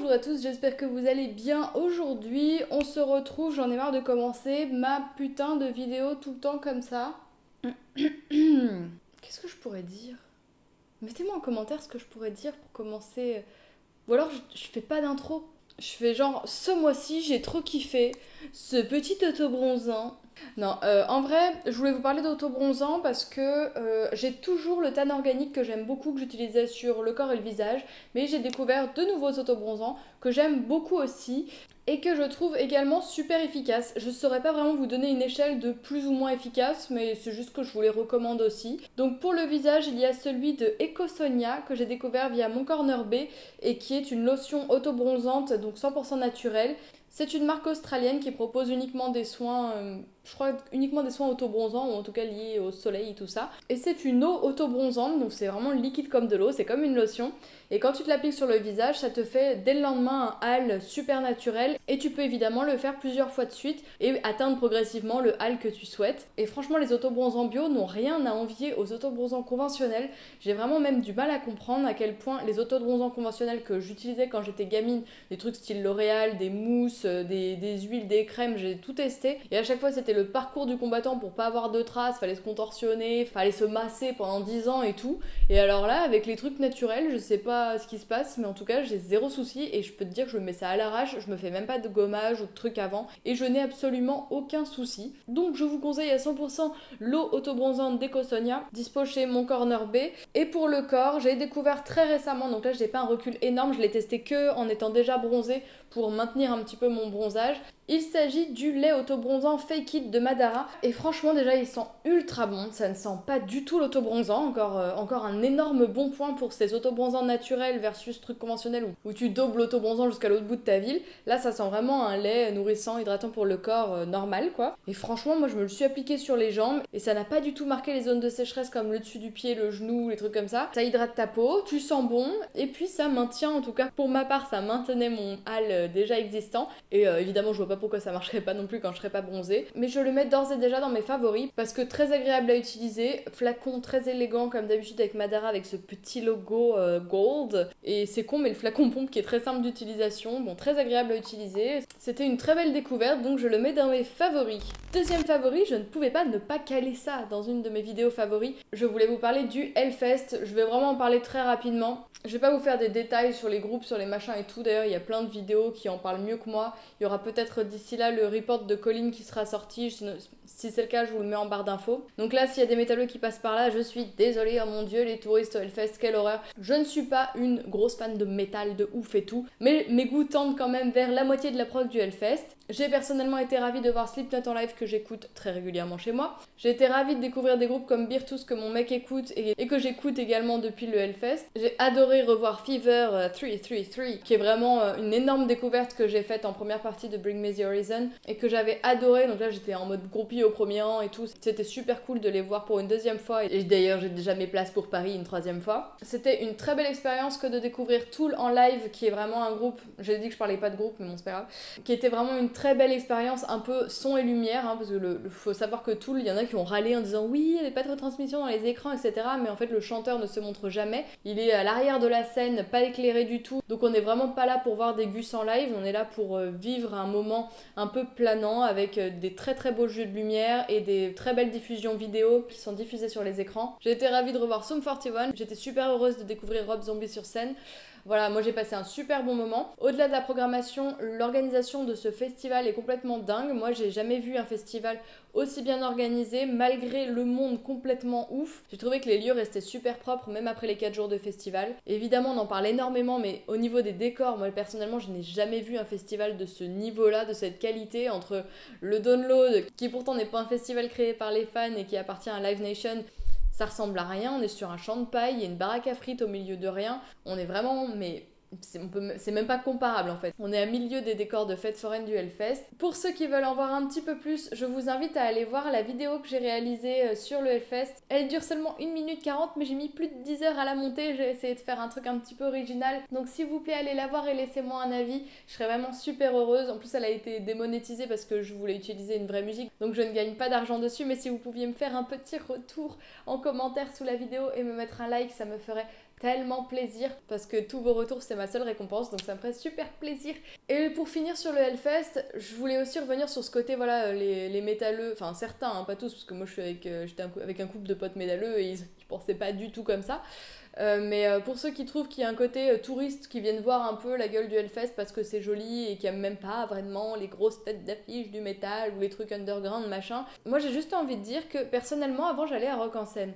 Bonjour à tous, j'espère que vous allez bien. Aujourd'hui, on se retrouve, j'en ai marre de commencer ma putain de vidéo tout le temps comme ça. Qu'est-ce que je pourrais dire? Mettez-moi en commentaire ce que je pourrais dire pour commencer. Ou alors je fais pas d'intro. Je fais genre, ce mois-ci, j'ai trop kiffé ce petit auto-bronzant. Non, en vrai, je voulais vous parler d'auto-bronzant parce que j'ai toujours le tan organique que j'aime beaucoup, que j'utilisais sur le corps et le visage, mais j'ai découvert de nouveaux auto-bronzants que j'aime beaucoup aussi et que je trouve également super efficaces. Je ne saurais pas vraiment vous donner une échelle de plus ou moins efficace, mais c'est juste que je vous les recommande aussi. Donc pour le visage, il y a celui de Ecosonia que j'ai découvert via Mon Corner B et qui est une lotion auto-bronzante, donc 100% naturelle. C'est une marque australienne qui propose uniquement des soins, je crois uniquement des soins auto-bronzants, ou en tout cas liés au soleil et tout ça. Et c'est une eau auto-bronzante, donc c'est vraiment liquide comme de l'eau, c'est comme une lotion. Et quand tu te l'appliques sur le visage, ça te fait dès le lendemain un hâle super naturel. Et tu peux évidemment le faire plusieurs fois de suite et atteindre progressivement le hâle que tu souhaites. Et franchement, les auto-bronzants bio n'ont rien à envier aux auto-bronzants conventionnels. J'ai vraiment même du mal à comprendre à quel point les auto-bronzants conventionnels que j'utilisais quand j'étais gamine, des trucs style L'Oréal, des mousses, des huiles, des crèmes, j'ai tout testé. Et à chaque fois, c'était le parcours du combattant pour pas avoir de traces, fallait se contorsionner, fallait se masser pendant 10 ans et tout. Et alors là, avec les trucs naturels, je sais pas ce qui se passe, mais en tout cas, j'ai zéro souci et je peux te dire que je mets ça à l'arrache, je me fais même pas de gommage ou de trucs avant et je n'ai absolument aucun souci. Donc, je vous conseille à 100% l'eau auto-bronzante d'Ecosonia, dispo chez Mon Corner B. Et pour le corps, j'ai découvert très récemment, donc là, j'ai pas un recul énorme, je l'ai testé que en étant déjà bronzée pour maintenir un petit peu mon bronzage. Il s'agit du lait auto-bronzant Fake It de Madara. Et franchement, déjà, il sent ultra bon. Ça ne sent pas du tout l'auto-bronzant. Encore un énorme bon point pour ces auto-bronzants naturels versus trucs conventionnels où tu daubes l'auto-bronzant jusqu'à l'autre bout de ta ville. Là, ça sent vraiment un lait nourrissant, hydratant pour le corps normal, quoi. Et franchement, moi, je me le suis appliqué sur les jambes et ça n'a pas du tout marqué les zones de sécheresse comme le dessus du pied, le genou, les trucs comme ça. Ça hydrate ta peau, tu sens bon et puis ça maintient, en tout cas pour ma part, ça maintenait mon hâle déjà existant. Et évidemment, je vois pas pourquoi ça marcherait pas non plus quand je serais pas bronzée. Mais je le mets d'ores et déjà dans mes favoris parce que très agréable à utiliser, flacon très élégant comme d'habitude avec Madara avec ce petit logo gold. Et c'est con mais le flacon pompe qui est très simple d'utilisation, bon très agréable à utiliser. C'était une très belle découverte donc je le mets dans mes favoris. Deuxième favori, je ne pouvais pas ne pas caler ça dans une de mes vidéos favoris. Je voulais vous parler du Hellfest, je vais vraiment en parler très rapidement. Je vais pas vous faire des détails sur les groupes, sur les machins et tout, d'ailleurs il y a plein de vidéos qui en parlent mieux que moi. Il y aura peut-être d'ici là le report de Colin qui sera sorti, si c'est le cas je vous le mets en barre d'infos. Donc là s'il y a des métalleux qui passent par là, je suis désolée, oh mon dieu les touristes au Hellfest, quelle horreur. Je ne suis pas une grosse fan de métal de ouf et tout, mais mes goûts tendent quand même vers la moitié de la prog du Hellfest. J'ai personnellement été ravie de voir Slipknot en live que j'écoute très régulièrement chez moi. J'ai été ravie de découvrir des groupes comme Beertooth que mon mec écoute et que j'écoute également depuis le Hellfest. J'ai adoré revoir Fever 333 qui est vraiment une énorme découverte que j'ai faite en première partie de Bring Me The Horizon et que j'avais adoré. Donc là j'étais en mode groupie au premier rang et tout. C'était super cool de les voir pour une deuxième fois et d'ailleurs j'ai déjà mes places pour Paris une troisième fois. C'était une très belle expérience que de découvrir Tool en live qui est vraiment un groupe, j'ai dit que je parlais pas de groupe mais bon c'est pas grave, qui était vraiment une très belle expérience, un peu son et lumière, hein, parce que faut savoir que Tool, il y en a qui ont râlé en disant oui, il n'y avait pas de retransmission dans les écrans, etc. Mais en fait, le chanteur ne se montre jamais. Il est à l'arrière de la scène, pas éclairé du tout. Donc on n'est vraiment pas là pour voir des gus en live, on est là pour vivre un moment un peu planant avec des très très beaux jeux de lumière et des très belles diffusions vidéo qui sont diffusées sur les écrans. J'ai été ravie de revoir Sum 41, j'étais super heureuse de découvrir Rob Zombie sur scène. Voilà, moi j'ai passé un super bon moment. Au-delà de la programmation, l'organisation de ce festival est complètement dingue. Moi j'ai jamais vu un festival aussi bien organisé, malgré le monde complètement ouf. J'ai trouvé que les lieux restaient super propres, même après les 4 jours de festival. Évidemment, on en parle énormément, mais au niveau des décors, moi personnellement, je n'ai jamais vu un festival de ce niveau-là, de cette qualité, entre le Download, qui pourtant n'est pas un festival créé par les fans et qui appartient à Live Nation. Ça ressemble à rien, on est sur un champ de paille, il y a une baraque à frites au milieu de rien. On est vraiment, mais c'est même pas comparable en fait. On est à milieu des décors de fête foraine du Hellfest. Pour ceux qui veulent en voir un petit peu plus, je vous invite à aller voir la vidéo que j'ai réalisée sur le Hellfest. Elle dure seulement 1 minute 40 mais j'ai mis plus de 10 heures à la monter. J'ai essayé de faire un truc un petit peu original. Donc s'il vous plaît, allez la voir et laissez-moi un avis. Je serais vraiment super heureuse. En plus, elle a été démonétisée parce que je voulais utiliser une vraie musique. Donc je ne gagne pas d'argent dessus. Mais si vous pouviez me faire un petit retour en commentaire sous la vidéo et me mettre un like, ça me ferait tellement plaisir parce que tous vos retours c'est ma seule récompense, donc ça me ferait super plaisir. Et pour finir sur le Hellfest, je voulais aussi revenir sur ce côté, voilà, les métalleux, enfin certains, hein, pas tous, parce que moi j'étais avec un couple de potes métalleux et ils pensaient pas du tout comme ça. Mais pour ceux qui trouvent qu'il y a un côté touriste qui viennent voir un peu la gueule du Hellfest parce que c'est joli et qui aiment même pas vraiment les grosses têtes d'affiche du métal ou les trucs underground machin, moi j'ai juste envie de dire que personnellement avant j'allais à Rock en Seine.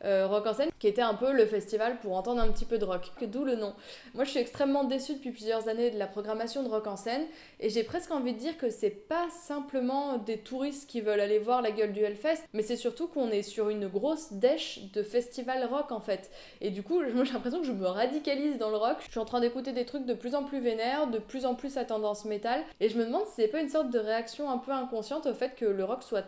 Rock en Seine qui était un peu le festival pour entendre un petit peu de rock, d'où le nom. Moi je suis extrêmement déçue depuis plusieurs années de la programmation de Rock en Seine et j'ai presque envie de dire que c'est pas simplement des touristes qui veulent aller voir la gueule du Hellfest, mais c'est surtout qu'on est sur une grosse dèche de festival rock en fait. Et du coup, moi j'ai l'impression que je me radicalise dans le rock. Je suis en train d'écouter des trucs de plus en plus vénères, de plus en plus à tendance métal. Et je me demande si c'est pas une sorte de réaction un peu inconsciente au fait que le rock soit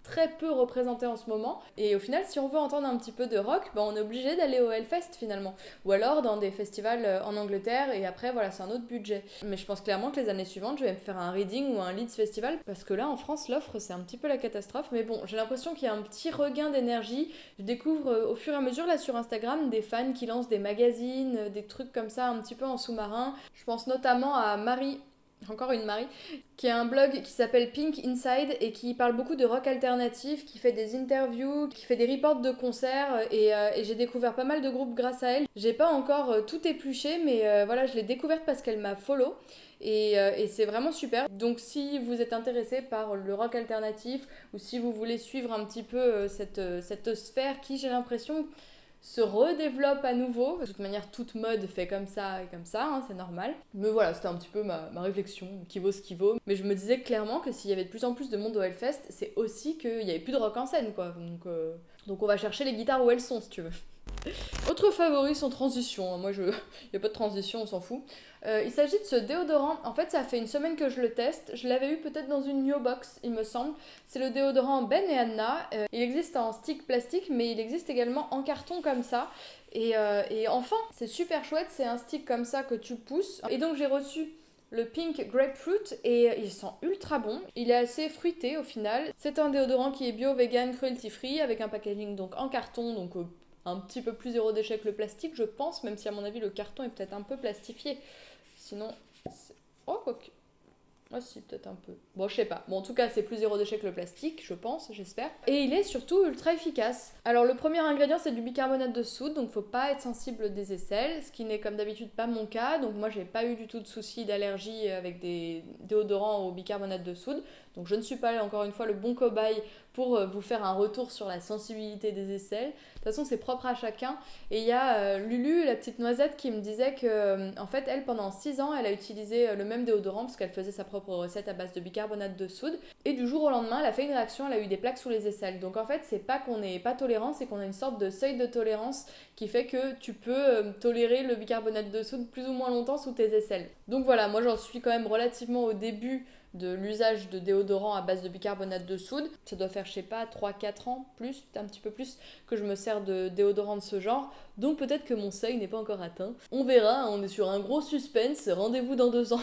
très peu représenté en ce moment. Et au final, si on veut entendre un petit peu de rock, ben on est obligé d'aller au Hellfest finalement. Ou alors dans des festivals en Angleterre, et après voilà, c'est un autre budget. Mais je pense clairement que les années suivantes, je vais me faire un Reading ou un Leeds Festival, parce que là en France, l'offre c'est un petit peu la catastrophe. Mais bon, j'ai l'impression qu'il y a un petit regain d'énergie. Je découvre au fur et à mesure là sur Instagram des fans qui lancent des magazines, des trucs comme ça un petit peu en sous-marin. Je pense notamment à Marie. Encore une Marie, qui a un blog qui s'appelle Pink Inside et qui parle beaucoup de rock alternatif, qui fait des interviews, qui fait des reports de concerts et j'ai découvert pas mal de groupes grâce à elle. J'ai pas encore tout épluché mais voilà, je l'ai découverte parce qu'elle m'a follow et c'est vraiment super. Donc si vous êtes intéressé par le rock alternatif ou si vous voulez suivre un petit peu cette sphère qui j'ai l'impression se redéveloppe à nouveau. De toute manière, toute mode fait comme ça et comme ça, hein, c'est normal. Mais voilà, c'était un petit peu ma réflexion, qui vaut ce qui vaut. Mais je me disais clairement que s'il y avait de plus en plus de monde au Hellfest, c'est aussi qu'il n'y avait plus de rock en scène, quoi. Donc on va chercher les guitares où elles sont, si tu veux. Autre favori sans transition, hein. Moi il n'y a pas de transition, on s'en fout. Il s'agit de ce déodorant, en fait ça fait une semaine que je le teste, je l'avais eu peut-être dans une New Box il me semble. C'est le déodorant Ben et Anna, il existe en stick plastique mais il existe également en carton comme ça. Et enfin c'est super chouette, c'est un stick comme ça que tu pousses. Et donc j'ai reçu le Pink Grapefruit et il sent ultra bon. Il est assez fruité au final. C'est un déodorant qui est bio, vegan, cruelty free avec un packaging donc en carton, donc un petit peu plus zéro déchet que le plastique, je pense, même si à mon avis le carton est peut-être un peu plastifié. Sinon, oh, quoique. Ah si, peut-être un peu. Bon, je sais pas. Bon, en tout cas, c'est plus zéro déchet que le plastique, je pense, j'espère. Et il est surtout ultra efficace. Alors, le premier ingrédient, c'est du bicarbonate de soude, donc faut pas être sensible des aisselles, ce qui n'est comme d'habitude pas mon cas. Donc moi, j'ai pas eu du tout de soucis d'allergie avec des déodorants au bicarbonate de soude. Donc je ne suis pas, encore une fois, le bon cobaye pour vous faire un retour sur la sensibilité des aisselles. De toute façon, c'est propre à chacun. Et il y a Lulu, la petite noisette, qui me disait que, en fait, elle, pendant 6 ans, elle a utilisé le même déodorant parce qu'elle faisait sa propre recette à base de bicarbonate de soude. Et du jour au lendemain, elle a fait une réaction, elle a eu des plaques sous les aisselles. Donc en fait, c'est pas qu'on n'est pas tolérant, c'est qu'on a une sorte de seuil de tolérance qui fait que tu peux tolérer le bicarbonate de soude plus ou moins longtemps sous tes aisselles. Donc voilà, moi j'en suis quand même relativement au début de l'usage de déodorant à base de bicarbonate de soude. Ça doit faire, je sais pas, 3-4 ans, plus, un petit peu plus, que je me sers de déodorant de ce genre. Donc peut-être que mon seuil n'est pas encore atteint. On verra, on est sur un gros suspense, rendez-vous dans 2 ans.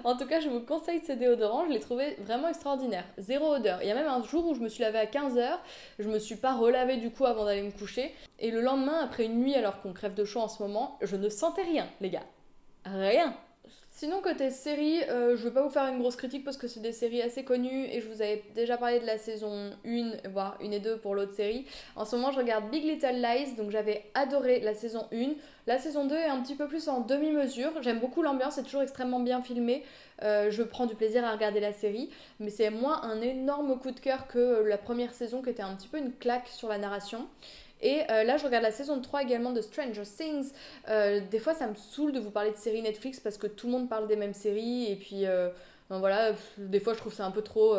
En tout cas, je vous conseille ces déodorants, je les trouvais vraiment extraordinaires. Zéro odeur. Il y a même un jour où je me suis lavée à 15h, je me suis pas relavée du coup avant d'aller me coucher. Et le lendemain, après une nuit, alors qu'on crève de chaud en ce moment, je ne sentais rien, les gars. Rien. Sinon, côté série, je vais pas vous faire une grosse critique parce que c'est des séries assez connues et je vous avais déjà parlé de la saison 1, voire 1 et 2 pour l'autre série. En ce moment, je regarde Big Little Lies, donc j'avais adoré la saison 1. La saison 2 est un petit peu plus en demi-mesure. J'aime beaucoup l'ambiance, c'est toujours extrêmement bien filmé. Je prends du plaisir à regarder la série, mais c'est moins un énorme coup de cœur que la première saison qui était un petit peu une claque sur la narration. Et là, je regarde la saison 3 également de Stranger Things. Des fois, ça me saoule de vous parler de séries Netflix parce que tout le monde parle des mêmes séries. Et puis, ben voilà, des fois, je trouve ça un peu trop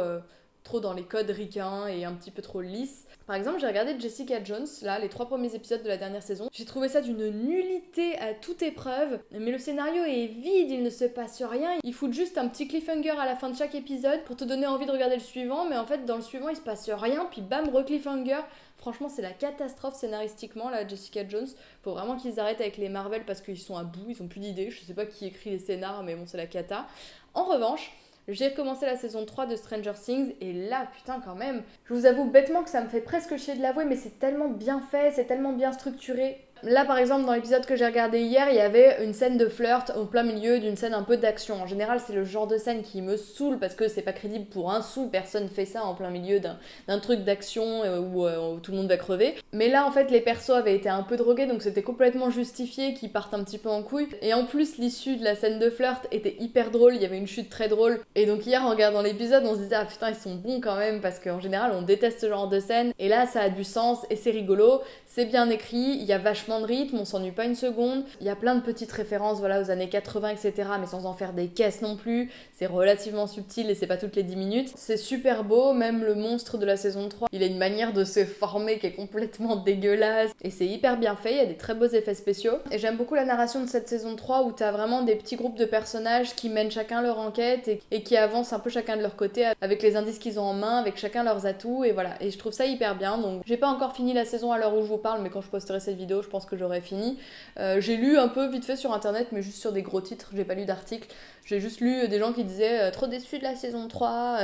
dans les codes ricains et un petit peu trop lisse. Par exemple, j'ai regardé Jessica Jones, là, les 3 premiers épisodes de la dernière saison. J'ai trouvé ça d'une nullité à toute épreuve. Mais le scénario est vide, il ne se passe rien. Ils foutent juste un petit cliffhanger à la fin de chaque épisode pour te donner envie de regarder le suivant. Mais en fait, dans le suivant, il se passe rien. Puis bam, re-cliffhanger. Franchement, c'est la catastrophe scénaristiquement, là, Jessica Jones. Faut vraiment qu'ils arrêtent avec les Marvel parce qu'ils sont à bout, ils ont plus d'idées. Je sais pas qui écrit les scénars, mais bon, c'est la cata. En revanche, j'ai commencé la saison 3 de Stranger Things et là, putain, quand même, je vous avoue bêtement que ça me fait presque chier de l'avouer, mais c'est tellement bien fait, c'est tellement bien structuré. Là par exemple dans l'épisode que j'ai regardé hier, il y avait une scène de flirt au plein milieu d'une scène un peu d'action. En général c'est le genre de scène qui me saoule parce que c'est pas crédible pour un sou, personne fait ça en plein milieu d'un truc d'action où tout le monde va crever. Mais là en fait les persos avaient été un peu drogués donc c'était complètement justifié qu'ils partent un petit peu en couille. Et en plus l'issue de la scène de flirt était hyper drôle, il y avait une chute très drôle. Et donc hier en regardant l'épisode on se disait ah putain ils sont bons quand même parce qu'en général on déteste ce genre de scène. Et là ça a du sens et c'est rigolo, c'est bien écrit, il y a vachement de rythme, on s'ennuie pas une seconde. Il y a plein de petites références voilà, aux années 80, etc. mais sans en faire des caisses non plus. C'est relativement subtil et c'est pas toutes les 10 minutes. C'est super beau, même le monstre de la saison 3, il a une manière de se former qui est complètement dégueulasse. Et c'est hyper bien fait, il y a des très beaux effets spéciaux. Et j'aime beaucoup la narration de cette saison 3 où t'as vraiment des petits groupes de personnages qui mènent chacun leur enquête et qui avancent un peu chacun de leur côté avec les indices qu'ils ont en main, avec chacun leurs atouts. Et voilà, et je trouve ça hyper bien. Donc j'ai pas encore fini la saison à l'heure où je vous parle, mais quand je posterai cette vidéo, je pense que j'aurai fini. J'ai lu un peu vite fait sur internet, mais juste sur des gros titres, j'ai pas lu d'articles. J'ai juste lu des gens qui disaient trop déçus de la saison 3.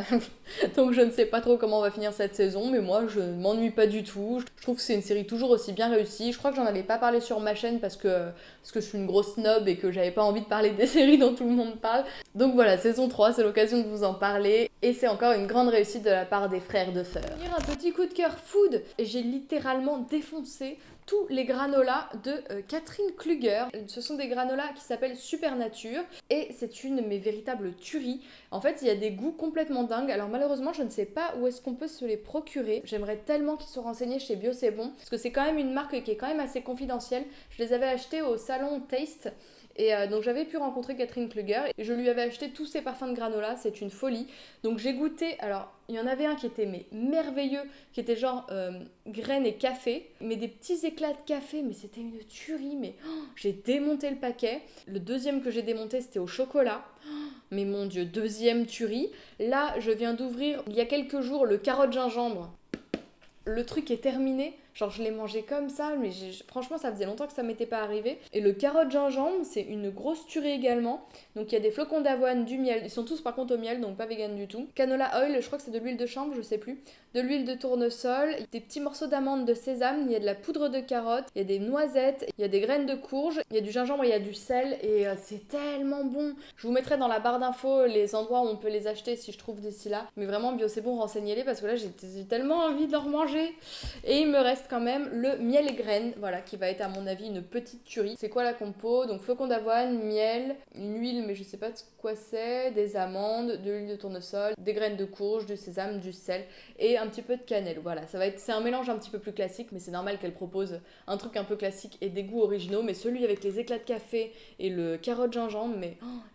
Donc je ne sais pas trop comment on va finir cette saison, mais moi je m'ennuie pas du tout. Je trouve que c'est une série toujours aussi bien réussie. Je crois que j'en avais pas parlé sur ma chaîne parce que je suis une grosse snob et que j'avais pas envie de parler des séries dont tout le monde parle. Donc voilà, saison 3, c'est l'occasion de vous en parler. Et c'est encore une grande réussite de la part des frères de Feur. Un petit coup de cœur food. Et j'ai littéralement défoncé tous les granolas de Catherine Kluger. Ce sont des granolas qui s'appellent Supernature et c'est une de mes véritables tueries. En fait, il y a des goûts complètement dingues. Alors malheureusement, je ne sais pas où est-ce qu'on peut se les procurer. J'aimerais tellement qu'ils soient renseignés chez Bio C'est Bon parce que c'est quand même une marque qui est quand même assez confidentielle. Je les avais achetés au salon Taste. Et donc j'avais pu rencontrer Catherine Kluger et je lui avais acheté tous ses parfums de granola, c'est une folie. Donc j'ai goûté, alors il y en avait un qui était mais merveilleux, qui était genre graines et café, mais des petits éclats de café, mais c'était une tuerie, mais j'ai démonté le paquet. Le deuxième que j'ai démonté c'était au chocolat, mais mon dieu, deuxième tuerie. Là je viens d'ouvrir il y a quelques jours le carotte gingembre. Le truc est terminé, genre je l'ai mangé comme ça, mais franchement ça faisait longtemps que ça m'était pas arrivé. Et le carotte gingembre, c'est une grosse tuerie également. Donc il y a des flocons d'avoine, du miel, ils sont tous par contre au miel, donc pas vegan du tout. Canola oil, je crois que c'est de l'huile de chanvre, je sais plus. De l'huile de tournesol, des petits morceaux d'amande, de sésame, il y a de la poudre de carotte, il y a des noisettes, il y a des graines de courge, il y a du gingembre, il y a du sel, et c'est tellement bon. Je vous mettrai dans la barre d'infos les endroits où on peut les acheter si je trouve d'ici là. Mais vraiment, Bio C'est Bon, renseignez-les parce que là j'ai tellement envie de leur manger. Et il me reste quand même le miel et graines, voilà, qui va être à mon avis une petite tuerie. C'est quoi la compo? Donc flocons d'avoine, miel, une huile mais je sais pas de quoi c'est, des amandes, de l'huile de tournesol, des graines de courge, du sésame, du sel et un petit peu de cannelle. Voilà, c'est un mélange un petit peu plus classique, mais c'est normal qu'elle propose un truc un peu classique et des goûts originaux. Mais celui avec les éclats de café et le carotte gingembre,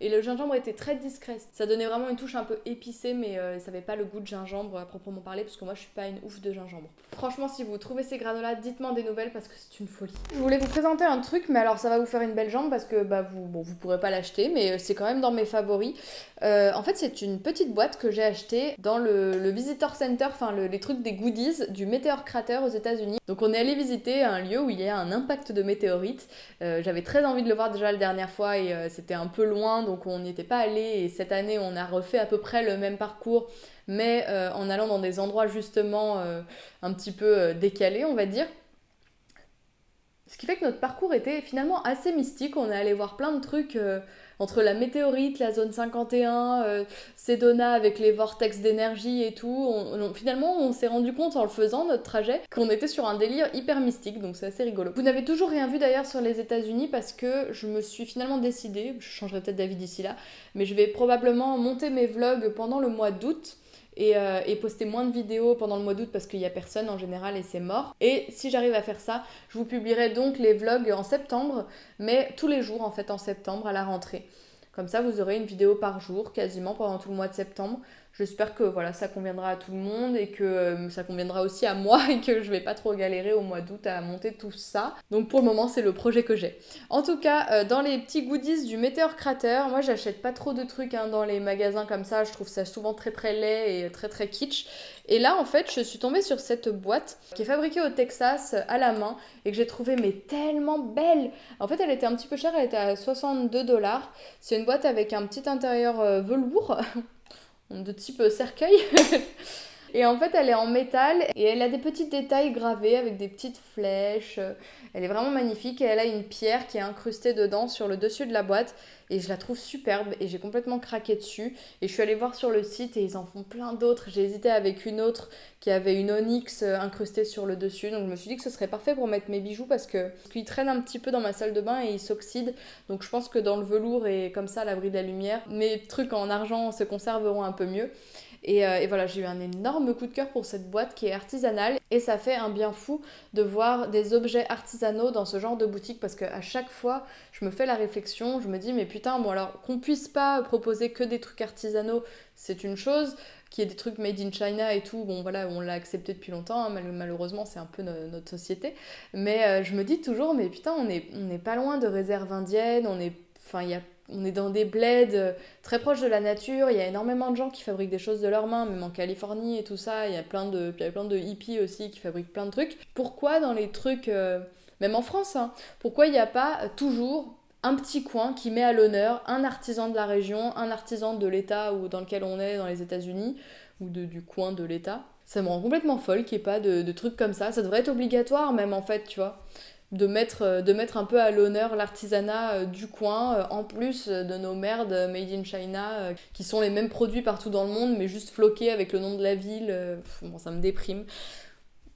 et le gingembre était très discret. Ça donnait vraiment une touche un peu épicée, mais ça avait pas le goût de gingembre à proprement parler, parce que moi je suis pas une ouf de gingembre. Franchement, si vous trouvez ces granolas, dites-moi des nouvelles parce que c'est une folie. Je voulais vous présenter un truc, mais alors ça va vous faire une belle jambe parce que vous pourrez pas l'acheter, mais c'est quand même dans mes favoris. En fait, c'est une petite boîte que j'ai achetée dans le Visitor Center, enfin les trucs des goodies du Meteor Crater aux États-Unis. Donc on est allé visiter un lieu où il y a un impact de météorite. J'avais très envie de le voir déjà la dernière fois et c'était un peu loin, donc on n'y était pas allé. Et cette année, on a refait à peu près le même parcours, mais en allant dans des endroits justement un petit peu décalés, on va dire. Ce qui fait que notre parcours était finalement assez mystique. On est allé voir plein de trucs entre la météorite, la zone 51, Sedona avec les vortex d'énergie et tout. Finalement, on s'est rendu compte en le faisant, notre trajet, qu'on était sur un délire hyper mystique, donc c'est assez rigolo. Vous n'avez toujours rien vu d'ailleurs sur les États-Unis parce que je me suis finalement décidée, je changerai peut-être d'avis d'ici là, mais je vais probablement monter mes vlogs pendant le mois d'août. Et poster moins de vidéos pendant le mois d'août parce qu'il n'y a personne en général et c'est mort. Et si j'arrive à faire ça, je vous publierai donc les vlogs en septembre, mais tous les jours en fait en septembre à la rentrée. Comme ça, vous aurez une vidéo par jour quasiment pendant tout le mois de septembre. J'espère que voilà, ça conviendra à tout le monde et que ça conviendra aussi à moi et que je vais pas trop galérer au mois d'août à monter tout ça. Donc pour le moment, c'est le projet que j'ai. En tout cas, dans les petits goodies du Meteor Crater, moi j'achète pas trop de trucs dans les magasins comme ça. Je trouve ça souvent très très laid et très très kitsch. Et là, en fait, je suis tombée sur cette boîte qui est fabriquée au Texas à la main et que j'ai trouvée mais tellement belle. En fait, elle était un petit peu chère, elle était à 62$. C'est une boîte avec un petit intérieur velours de type cercueil. Et en fait, elle est en métal et elle a des petits détails gravés avec des petites flèches. Elle est vraiment magnifique et elle a une pierre qui est incrustée dedans sur le dessus de la boîte. Et je la trouve superbe et j'ai complètement craqué dessus. Et je suis allée voir sur le site et ils en font plein d'autres. J'ai hésité avec une autre qui avait une onyx incrustée sur le dessus. Donc je me suis dit que ce serait parfait pour mettre mes bijoux parce qu'ils traînent un petit peu dans ma salle de bain et ils s'oxydent. Donc je pense que dans le velours et comme ça à l'abri de la lumière, mes trucs en argent se conserveront un peu mieux. Et voilà, j'ai eu un énorme coup de cœur pour cette boîte qui est artisanale et ça fait un bien fou de voir des objets artisanaux dans ce genre de boutique parce qu'à chaque fois, je me fais la réflexion, je me dis mais putain, bon alors qu'on puisse pas proposer que des trucs artisanaux, c'est une chose, qu'il y ait des trucs made in China et tout, bon voilà, on l'a accepté depuis longtemps, hein, malheureusement c'est un peu notre société, mais je me dis toujours mais putain, on est pas loin de réserves indiennes, on est dans des bleds très proches de la nature, il y a énormément de gens qui fabriquent des choses de leurs mains, même en Californie et tout ça, il y a plein de hippies aussi qui fabriquent plein de trucs. Pourquoi dans les trucs, même en France, hein, pourquoi il n'y a pas toujours un petit coin qui met à l'honneur un artisan de la région, un artisan de l'État ou dans lequel on est, dans les États-Unis, ou du coin de l'État. Ça me rend complètement folle qu'il n'y ait pas de trucs comme ça devrait être obligatoire même en fait, tu vois. De mettre un peu à l'honneur l'artisanat du coin, en plus de nos merdes made in China, qui sont les mêmes produits partout dans le monde, mais juste floqués avec le nom de la ville. Bon, ça me déprime.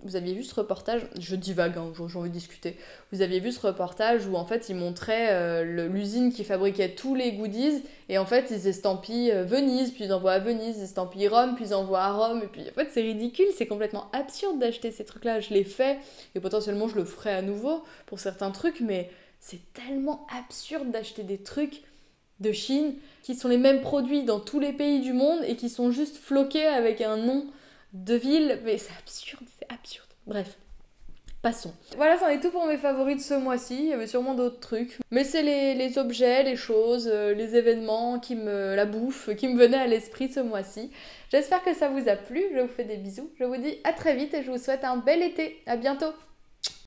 Vous aviez vu ce reportage, je divague, hein, j'ai envie de discuter. Vous aviez vu ce reportage où en fait ils montraient l'usine qui fabriquait tous les goodies et en fait ils estampillent Venise, puis ils envoient à Venise, ils estampillent Rome, puis ils envoient à Rome. Et puis en fait c'est ridicule, c'est complètement absurde d'acheter ces trucs-là. Je l'ai fait et potentiellement je le ferai à nouveau pour certains trucs, mais c'est tellement absurde d'acheter des trucs de Chine qui sont les mêmes produits dans tous les pays du monde et qui sont juste floqués avec un nom de ville, mais c'est absurde, c'est absurde. Bref, passons. Voilà, c'en est tout pour mes favoris de ce mois-ci. Il y avait sûrement d'autres trucs. Mais c'est les objets, les choses, les événements, la bouffe qui me venaient à l'esprit ce mois-ci. J'espère que ça vous a plu. Je vous fais des bisous. Je vous dis à très vite et je vous souhaite un bel été. À bientôt.